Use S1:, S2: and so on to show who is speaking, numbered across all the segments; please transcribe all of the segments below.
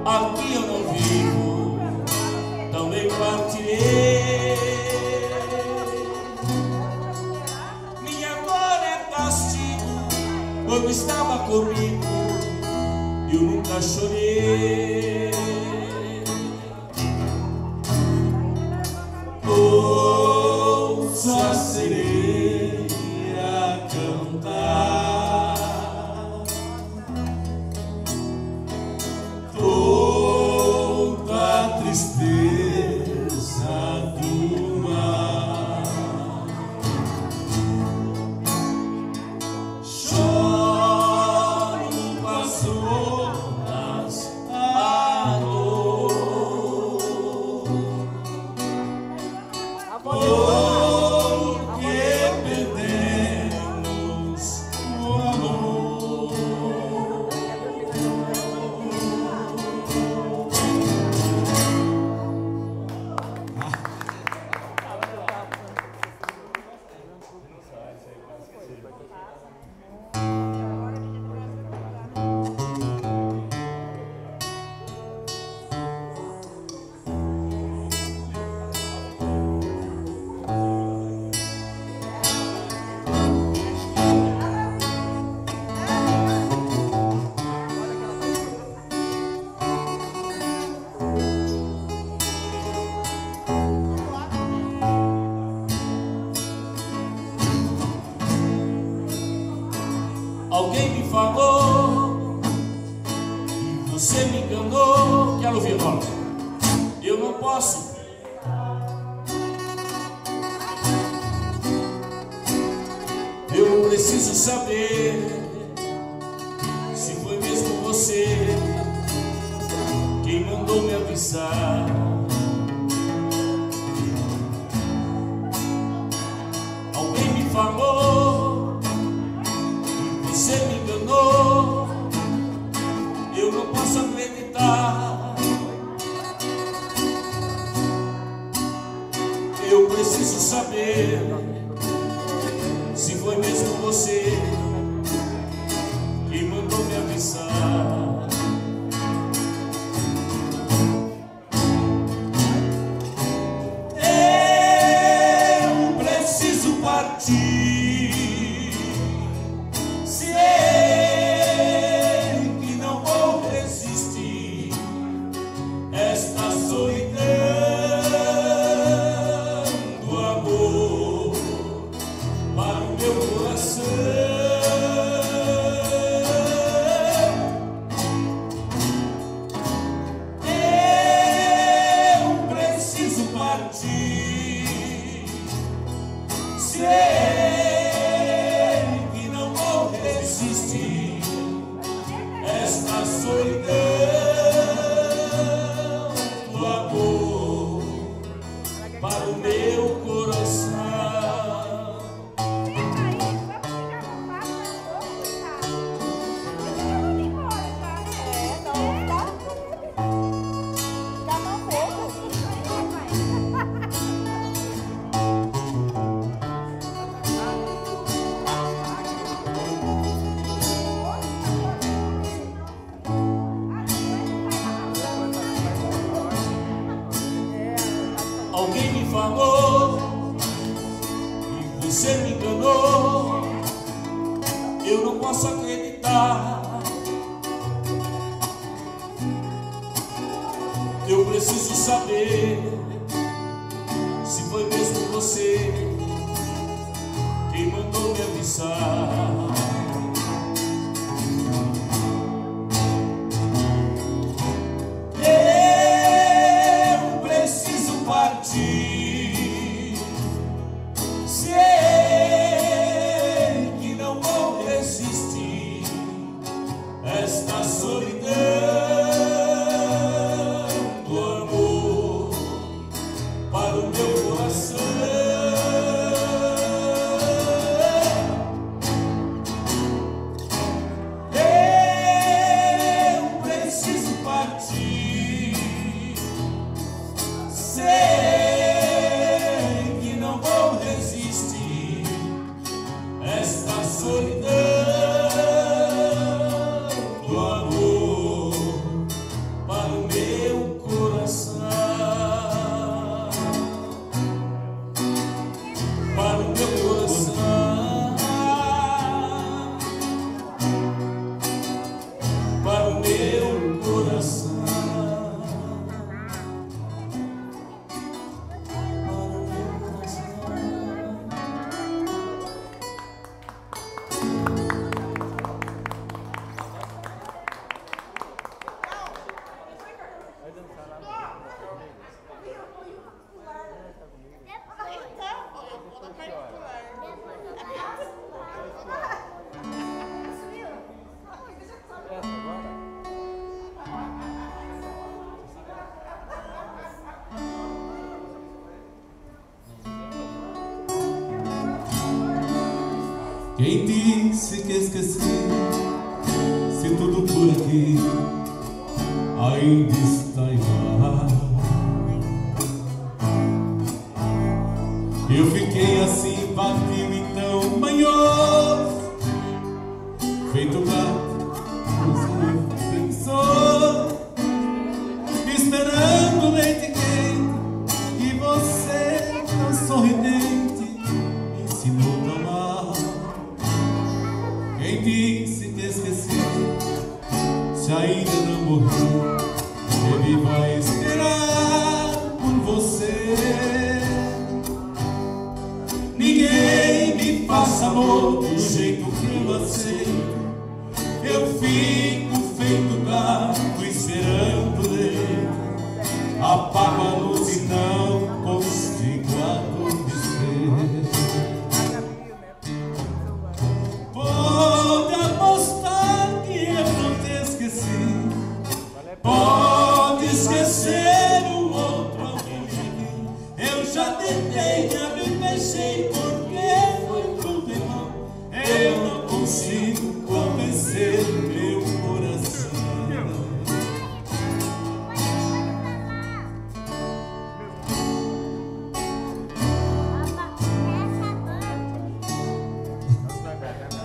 S1: aqui eu não vivo, também partirei. Minha dor é castigo, quando estava comigo eu nunca chorei. Ouça a sereia cantar, toda a tristeza do mar. Choro com as ondas a dor, porque perdemos o amor. Alguém me falou e você me enganou. Quero ouvir, ó. Eu não posso. Eu preciso saber se foi mesmo você quem mandou me avisar. Alguém me falou, você me enganou, eu não posso acreditar. Eu preciso saber se foi mesmo você que mandou me avisar. Eu preciso partir, sei que não vou resistir esta solidão do amor para o meu coração. Eu preciso partir, sei que não vou resistir esta solidão do amor para o meu coração. Alguém me falou e você me enganou, eu não posso acreditar. Eu preciso saber se foi mesmo você quem mandou me avisar. Sei que não vou resistir esta solidão do amor para o meu coração. Eu preciso partir, sei esta solidão do amor para o
S2: Quem disse que esqueci? Se tudo por aqui ainda está igual. Eu fiquei assim vazio e tão manhoso, feito gato, você pensou, esperando leite quente, e você tão sorridente me ensinou tão mal. Quem disse que esqueci? Se ainda não morri, ele vai esperar por você. Ninguém me faça amor do jeito que eu aceito. Eu fico feito gato esperando ele. Apago a luz e não consigo adormecer. Pode apostar que eu não te esqueci. Pode esquecer o outro alguém. Eu já tentei, já me fechei, porque foi tudo em vão. Eu não consigo convencer meu coração.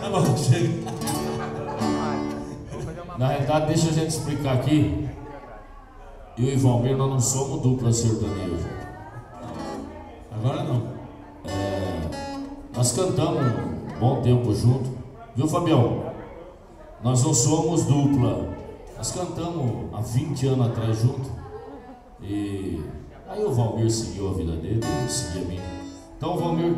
S2: Tá bom, chega.
S1: Na realidade, deixa a gente explicar aqui. Eu e Valmir, nós não somos dupla sertaneja.
S2: Agora não.
S1: Nós cantamos um bom tempo junto. Viu, Fabião? Nós não somos dupla. Nós cantamos há 20 anos atrás junto. E aí o Valmir seguiu a vida dele, ele seguiu a minha. Então o Valmir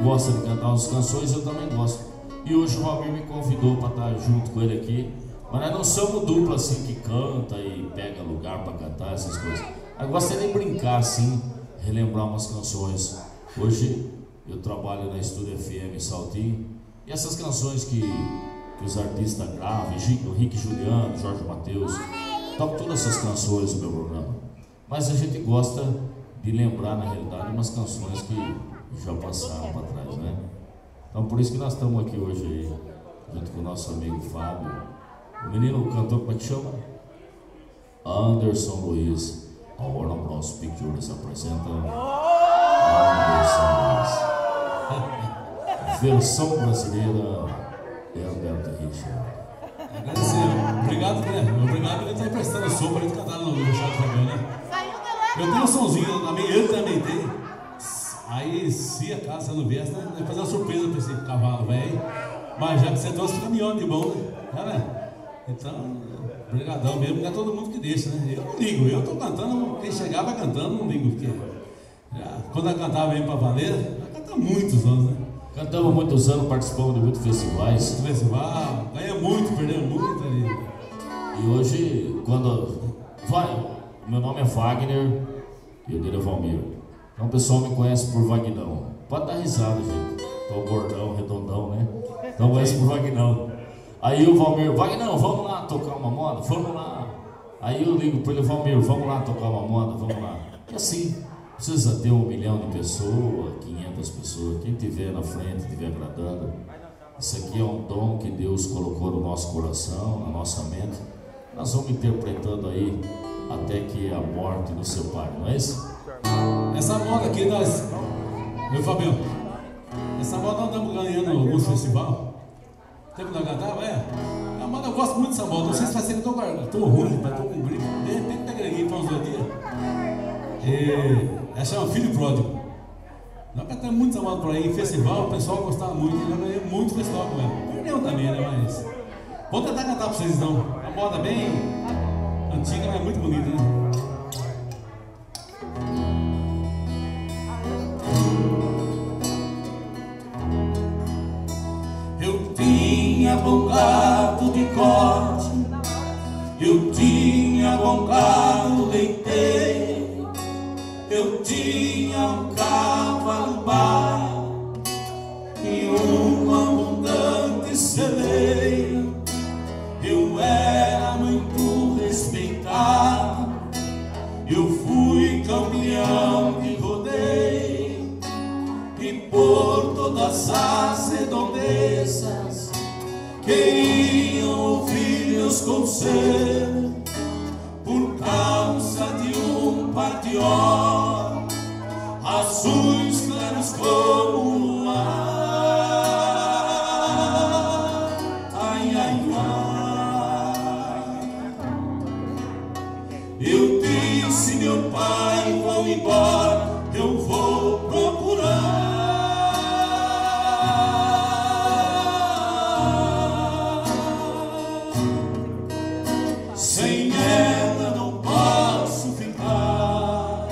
S1: gosta de cantar umas canções, eu também gosto. E hoje o Valmir me convidou para estar junto com ele aqui. Mas nós não somos dupla assim que canta e pega lugar para cantar essas coisas. Eu gosto de brincar assim, relembrar umas canções. Hoje eu trabalho na Estúdio FM Saltinho. E essas canções que os artistas gravam, o Rick Juliano, Jorge Mateus, toco todas essas canções no meu programa. Mas a gente gosta de lembrar, na realidade, umas canções que já passaram para trás, né? Então por isso que nós estamos aqui hoje aí, junto com o nosso amigo Fábio. O menino, o cantor, como é que chama? Anderson Luiz. A Warner Bros. Pictures apresenta Anderson Luiz. Versão brasileira, Herberto Richard.
S2: Agradecer. Obrigado, né? Obrigado por ele estar emprestando som para ele cantar no Chato Fabiano, né? Eu tenho um somzinho também, ele também tem. Aí, se a casa não vier, vai fazer uma surpresa para esse cavalo, velho. Mas já que você trouxe caminhão de bom, né? Né? Então, brigadão mesmo, não é todo mundo que deixa, né? Eu não ligo, eu tô cantando, quem chegar vai cantando, não ligo, porque quando eu cantava aí pra valer, eu cantava muitos anos, né?
S1: Cantamos muitos anos, participamos de muitos festivais.
S2: Muito festival, ganha muito, perdeu muito ali.
S1: E hoje, quando vai, meu nome é Wagner e o dele é Valmir. Então o pessoal me conhece por Vagnão. Pode dar risada, gente. Tô gordão, redondão, né? Então conhece por Vagnão. Aí o Valmir, Vagnão, vamos lá tocar uma moda? Vamos lá. Aí eu ligo para ele, Valmir, vamos lá tocar uma moda? Vamos lá. E assim, precisa ter 1 milhão de pessoas, 500 pessoas. Quem tiver na frente, estiver agradando. Isso aqui é um dom que Deus colocou no nosso coração, na nossa mente. Nós vamos interpretando aí até que a morte nos separe, não é isso?
S2: Essa moda aqui nós... Meu Fabião, essa moda nós estamos ganhando alguns festivais. Tempo da cantava, a moda, eu gosto muito dessa moda. Não sei se vai ser que eu tô ruim, mas tô com gripe. De repente eu agreguei para uns 2 dias. Essa é uma filho pródigo. Nós cantamos muito essa moda por aí, em festival, o pessoal gostava muito. Eu ganhei muito festival com ela. Perdeu também, né? Mas vou tentar cantar para vocês então. A moda bem antiga, mas é muito bonita, né? Eu tinha bom gado de corte, eu tinha bom gado leiteiro, eu tinha um cavalo bar e um abundante celeiro. Eu era muito respeitado, eu fui campeão de rodeio e por todas as redondezas
S3: queriam ouvir meus conselhos por causa de um patió, azuis claros como o luar. Ai, ai, ai. Eu disse, meu pai, vão embora, eu vou procurar. Sem ela não posso ficar.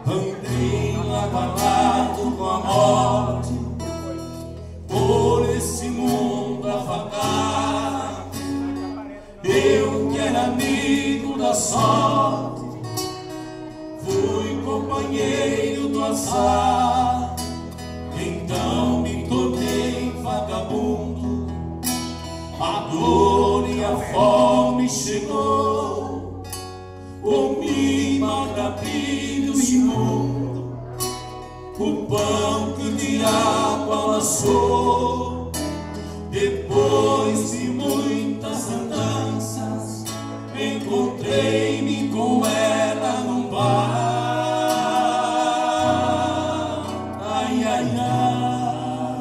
S3: Andei abalado com a morte por esse mundo a vagar. Eu que era amigo da sorte, fui companheiro do azar. Então me tornei vagabundo, a dor e a fome chegou, comi maltrapilhos imundo, o pão que o diabo amassou. Depois de muitas andanças, encontrei-me com ela num bar. Ai, ai, ai.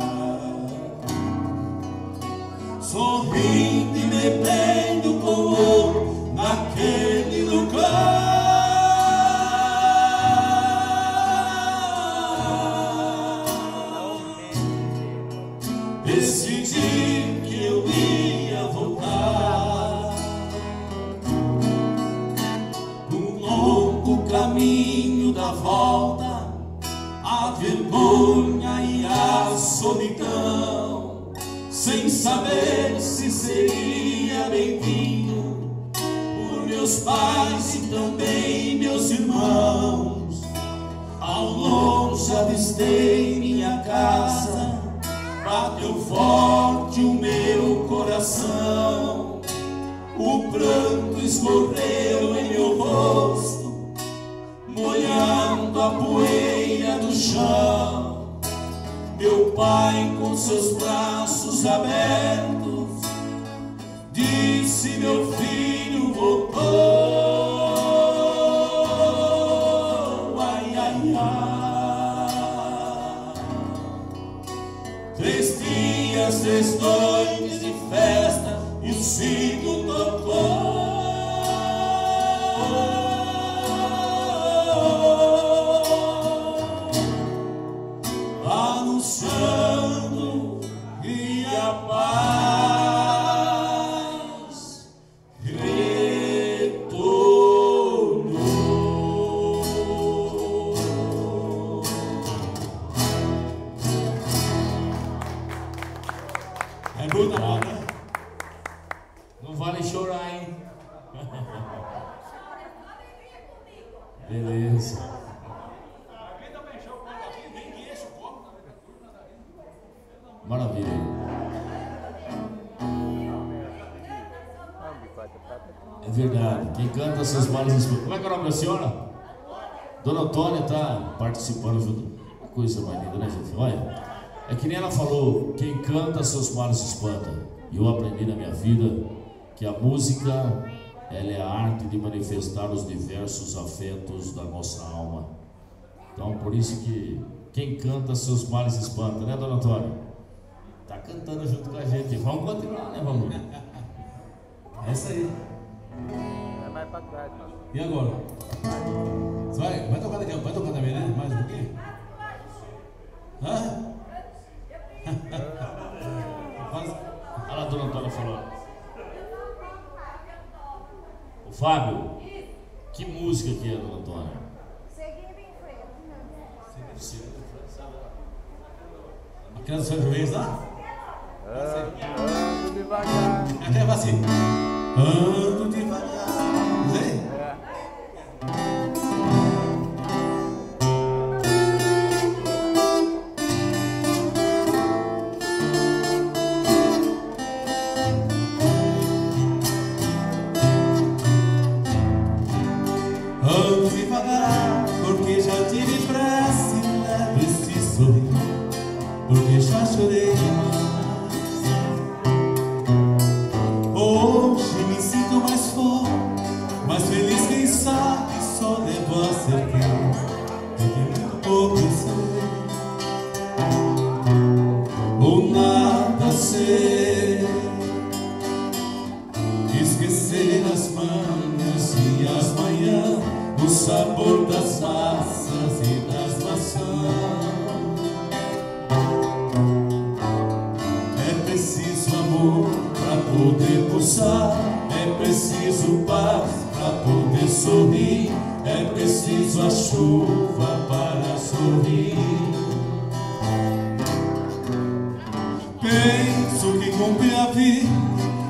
S3: Sorrindo e bebendo com o outro naquele lugar. Decidi que eu ia voltar. Um longo caminho da volta, a vergonha e a solidão, sem saber se seria bem-vindo por meus pais e também meus irmãos. Ao longe avistei minha casa, bateu forte o meu coração. O pranto escorreu em meu rosto, molhando a poeira do chão. Meu pai, com seus braços abertos, disse: meu filho voltou. Ai, ai, ai. 3 dias, 3 noites de festa, e o sino tocou. Anunciando que a paz retornou.
S2: É muita bola, né?
S1: Não vale chorar, hein? Beleza. Maravilha. É verdade. Quem canta seus males. Como é que é o nome da senhora? Dona Antônia está participando junto. Uma coisa mais linda, né, gente? Olha, é que nem ela falou: quem canta seus males espanta. E eu aprendi na minha vida que a música, ela é a arte de manifestar os diversos afetos da nossa alma. Então, por isso que quem canta seus males espanta, né, Dona Antônia? Tá cantando junto com a gente. Vamos continuar, né, vamos?
S2: É isso aí.
S4: É mais pra trás, mano.
S2: E agora? Você vai tocar daqui, vai tocar também, né? Mais um pouquinho? Hã?
S1: Olha lá a Dona Antônia falando. Ô Fábio, que música que é, Dona Antônia?
S5: Seguindo em frente.
S2: Aquela do Sérgio Reis lá?
S4: Ando devagar.
S2: Aquela vai assim. Ando devagar. Vem. Ando devagar, porque já tive pressa e levo esse sorriso, porque já chorei demais.
S3: esquecer as manhãs e as manhãs, o sabor das massas e das maçãs. É preciso amor para poder pulsar, é preciso paz para poder sorrir, é preciso a chuva para sorrir. Penso que cumprir a vida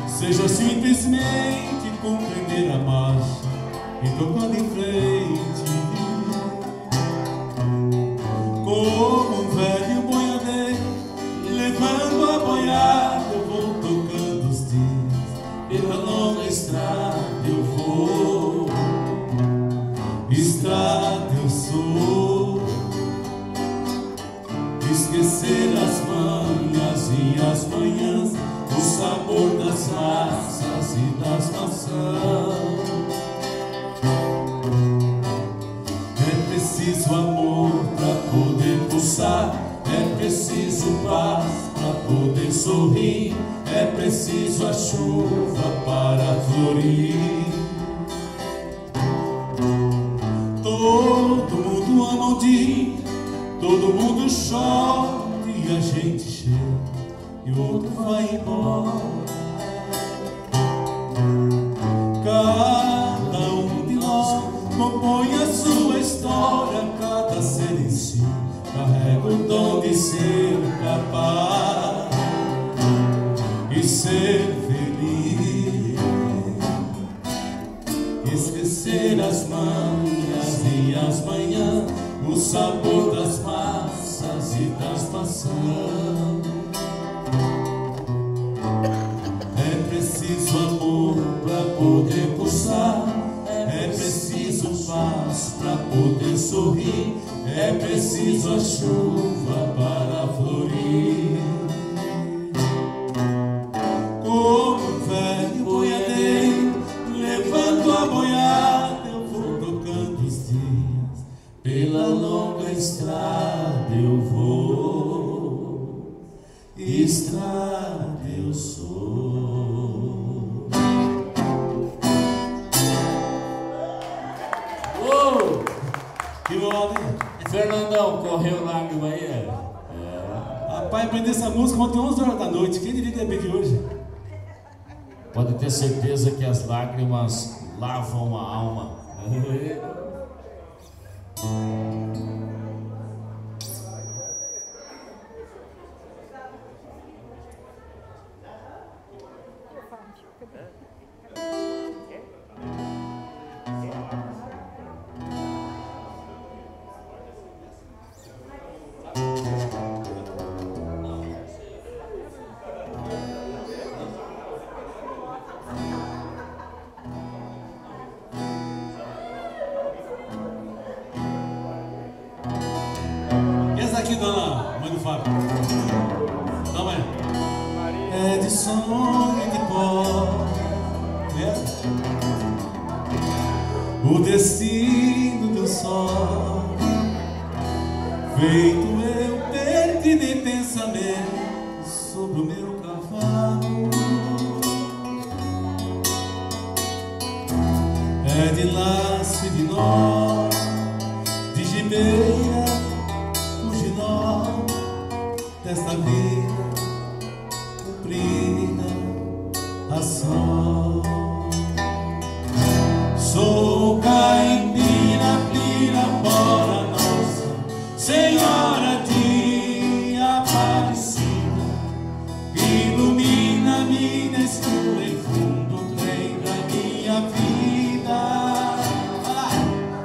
S3: seja simplesmente compreender a marcha e tocando em frente. Como um velho boiadeiro levando a boiada, eu vou tocando os dias, pela longa estrada eu vou, estrada eu sou. Esquecer as manhãs e as manhãs, o sabor das massas e das maçãs. É preciso amor para poder pulsar, é preciso paz para poder sorrir, é preciso a chuva para florir. Todo mundo ama um dia, todo mundo chora e a gente chega e o outro vai embora. Cada um de nós compõe a sua história, cada ser em si carrega o dom de ser capaz e ser feliz. Esquecer as manhãs e as manhãs, o sabor das massas e das maçãs. É preciso amor para poder pulsar, é preciso paz para poder sorrir, é preciso a chuva para florir. Como um velho boiadeiro levando a boiada, eu vou tocando os dias, pela longa estrada eu vou, estrada eu sou.
S2: Que moda, hein?
S1: Fernandão, correu lágrima aí?
S2: Rapaz, aprendi essa música ontem 11 horas da noite. Quem diria que ia pedir hoje?
S1: Pode ter certeza que as lágrimas lavam a alma.
S2: Aqui, dona mãe do Fábio. Não, mãe.
S3: É de sonho e de pó, o destino do sol, feito eu perdi de pensamento sobre o meu cavalo. É de laço e de nó, de gibeira, desta vida comprida a sol. Sou caipira, pirapora nossa Senhora de Aparecida, ilumina minha escura e fundo trem da minha vida.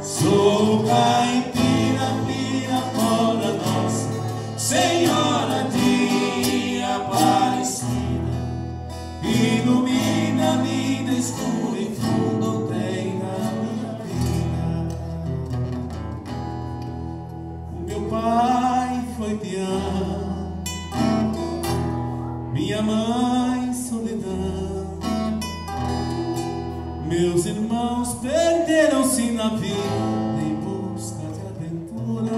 S3: Sou caipira, pirapora nossa Senhora de Aparecida, ilumina minha escura e fundo tem na minha vida. O meu pai foi peão, minha mãe solidão, meus irmãos perderam-se na vida em busca de aventura.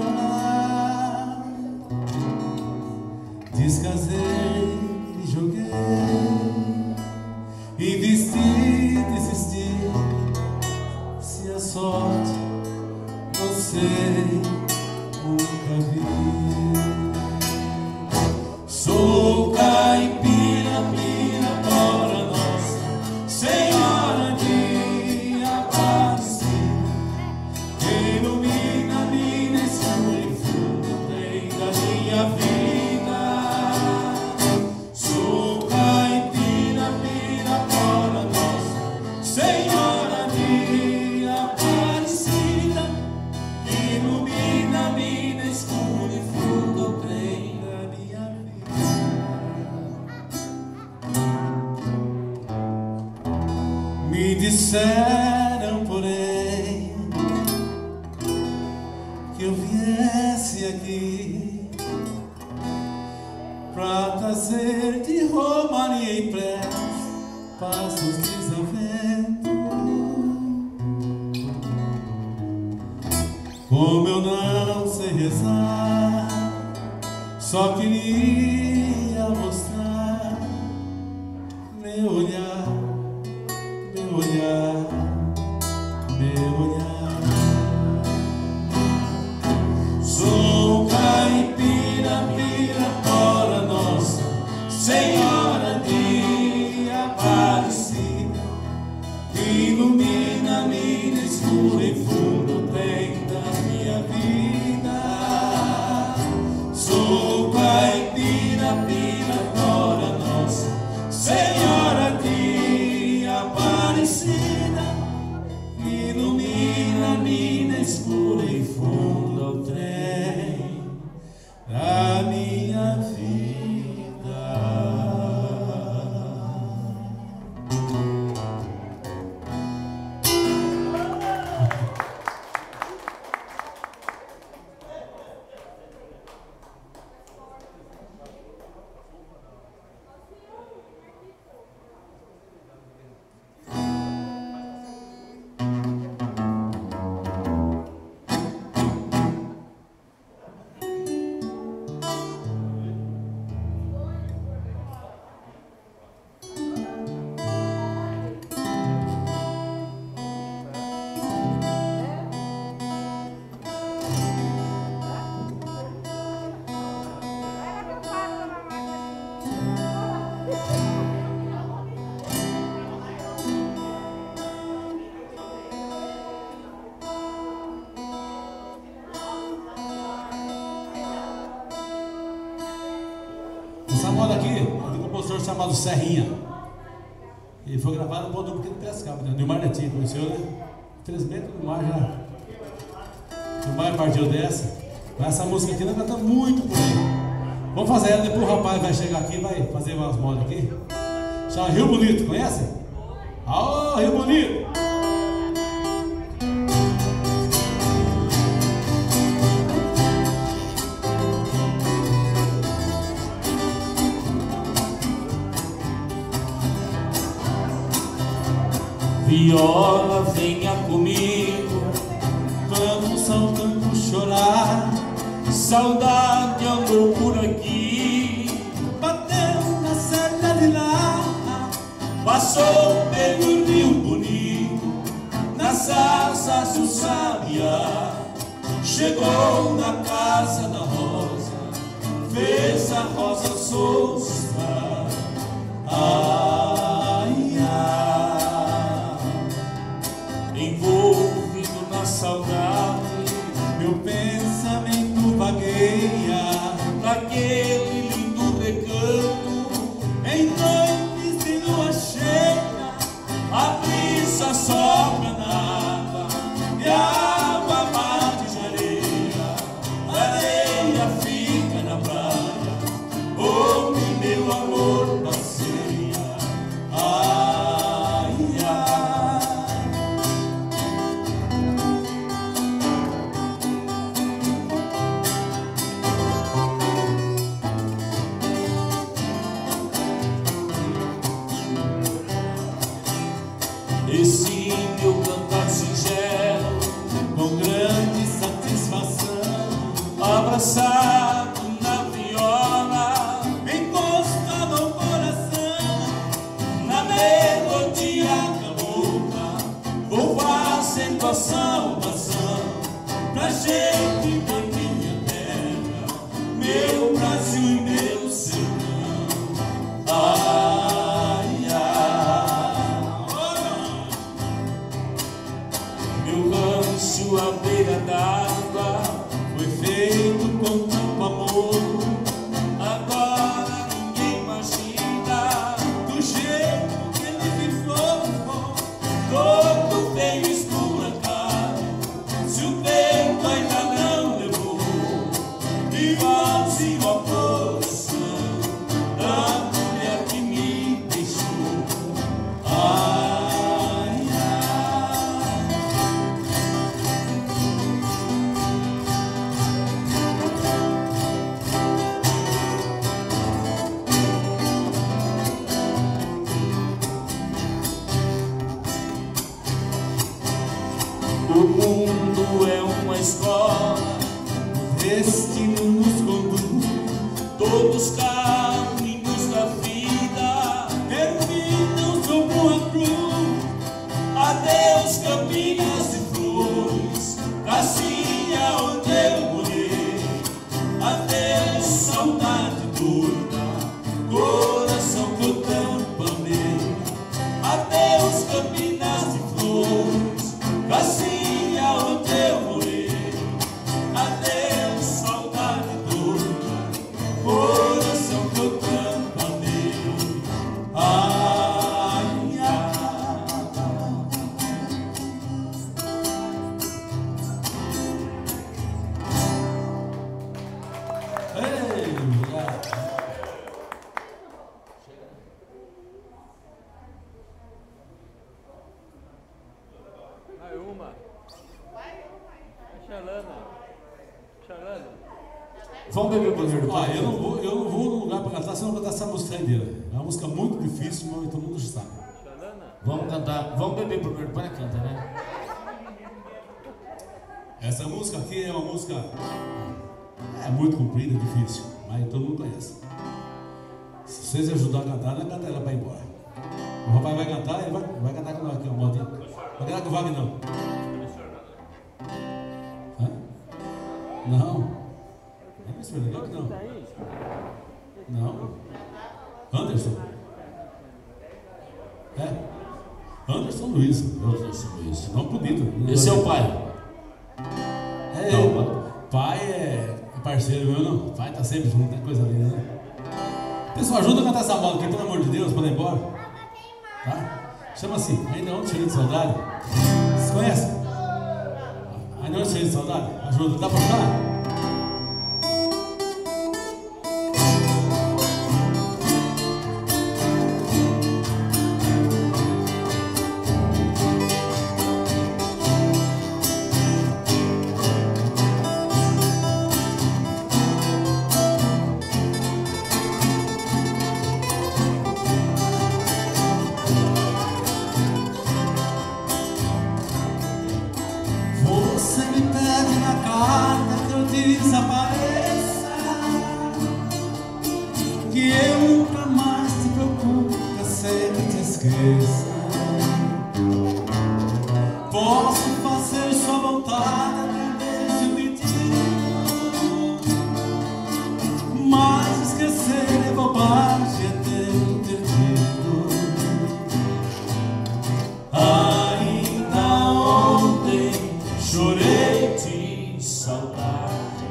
S3: Descasei e joguei, investi, sorte, não sei, nunca vi. Sou caipira, pira, fora nossa Senhora de Aparecida, que ilumina a mina escura e fundo tem da minha vida. Sou caipira, pira, fora nossa Senhora de Aparecida, que ilumina a mina escura e fundo tem da minha vida. Me disseram, porém, que eu viesse aqui pra trazer de romaria e prece paz dos desaventos. Como eu não sei rezar, só queria mostrar meu olhar, meu olhar, meu olhar. Sou caipira, pira, fora nossa Senhora de Aparecida, que ilumina a mina escura e fundo tem da minha vida. Sou caipira, pira, fora nossa Senhora de Aparecida, que ilumina a mina escura e fundo o trem da minha vida.
S2: Essa moda aqui é de um compositor chamado Serrinha. E foi gravado no Bom Pequeno Piracicaba, né? Nilmar Netinho, conheceu, né? Infelizmente o Nilmar partiu dessa. Mas essa música aqui nós cantamos muito por aí. Vamos fazer ela, depois o rapaz vai chegar aqui e vai fazer umas modas aqui. Chama Rio Bonito, conhece? Aô, Rio Bonito!
S3: Viola, venha comigo, vamos ao campo chorar. Saudade andou por aqui, bateu na serra de lá. Passou pelo Rio Bonito, nas asas do sabiá. Chegou na casa da rosa, fez a rosa soltar. Ai, ai, envolvido na saudade, meu pensamento vagueia naquele lindo recanto. Em noites de lua cheia, a brisa sopra na água e a água bate de areia. A areia fica na praia, onde meu amor passeia. Ai, ai. Esse meu cantar singelo, com grande satisfação, abraçado na viola, encostado ao coração, na melodia cabocla, vou fazendo a salvação pra gente da minha terra, meu Brasil e meu sertão. Ai, ai, meu rancho à beira d'água foi feito com tanto amor. Agora ninguém imagina do jeito que ele ficou, todo bem esburacado. Se o tempo ainda não levou igualzinho ao coração da mulher que me deixou. Ai, o mundo é uma escola, o destino nos conduz, todos os caminhos da vida terminam sob uma cruz. Adeus Campinas e flores, Cacia onde eu morei. Adeus saudade doida, coração que eu tanto amei. Adeus Campinas e flores, Cacia onde eu morei. Adeus saudade doida, coração que eu tanto amei. Ai, ai.
S2: Ei,
S4: Vai uma. Xalana. Xalana.
S1: Vamos beber primeiro.
S2: ó, eu não vou num lugar pra cantar se eu não cantar essa música aí dele. É uma música muito difícil, mas todo mundo sabe.
S4: Xalana.
S1: Vamos cantar, vamos beber primeiro, para canta, né?
S2: Essa música aqui é uma música muito comprida, difícil, mas todo mundo conhece. Se vocês ajudarem a cantar, não é cantar ela para ir embora. O rapaz vai cantar, ele vai cantar com nós aqui, ó, modinha. Vai cantar com o Wagner, não. Hã? Não. Não é isso, não. Não. Anderson. É. Anderson Luiz.
S1: Anderson Luiz.
S2: Não bonito.
S1: Esse é o pai.
S2: É,
S1: Não,
S2: pai é parceiro meu, não. Pai tá sempre junto, tem coisa ali, né? Pessoal, ajuda a cantar essa moda aqui, pelo amor de Deus, para ir embora. Tá? Chama assim, Ainda Ontem Cheio de Saudade. Vocês conhecem? Ainda Ontem Cheio de Saudade? Ajuda, dá pra cantar?
S3: Você me pede na carta que eu desapareça, que eu nunca mais te procure, que eu sempre te esqueça. Posso fazer sua vontade, até beijo pedido, mas esquecer é bobagem, é tempo perdido. Ainda ontem chorei de saudade,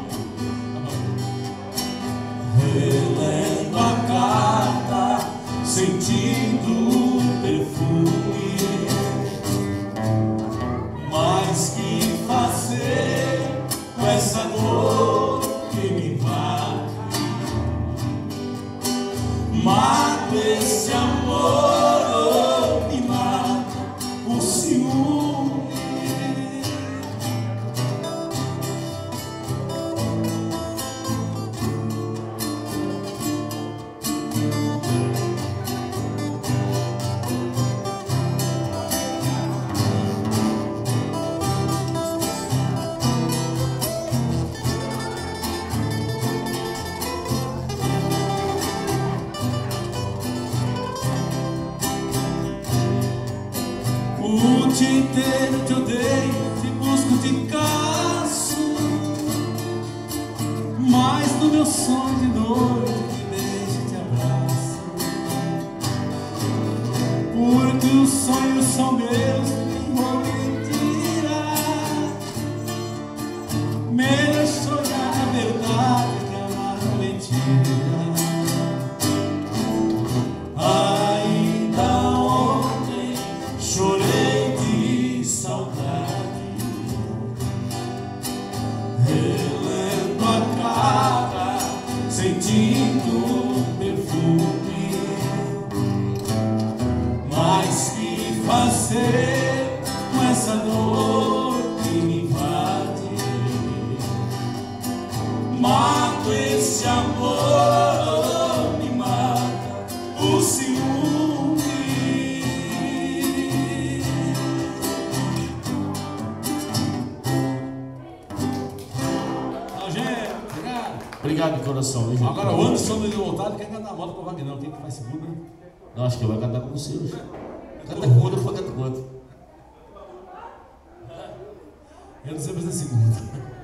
S3: relendo a carta, sentindo o perfume. Mas que fazer com essa dor que me invade? Mata esse amor, me mata o ciúme. noite inteira te odeio, te busco, te caço, mas no meu sonho de noite te beijo, te abraço, porque os sonhos são meus, vou mentira. Melhor chorar a verdade que amar a mentira. Ainda ontem chorei de saudade, relendo a cara, sentindo perfume. Mas que fazer com essa dor que me invade? Mato esse amor, me mata o ciúme. Rogério, obrigado.
S1: Obrigado de coração, viu, gente?
S2: Agora o Anderson do Voltado quer cantar a moda com o Wagner. Quem que faz segundo, né?
S1: Não, acho que ele vai cantar com você hoje. Canta com outro, eu canto com outro.
S2: Eu não sei fazer segunda.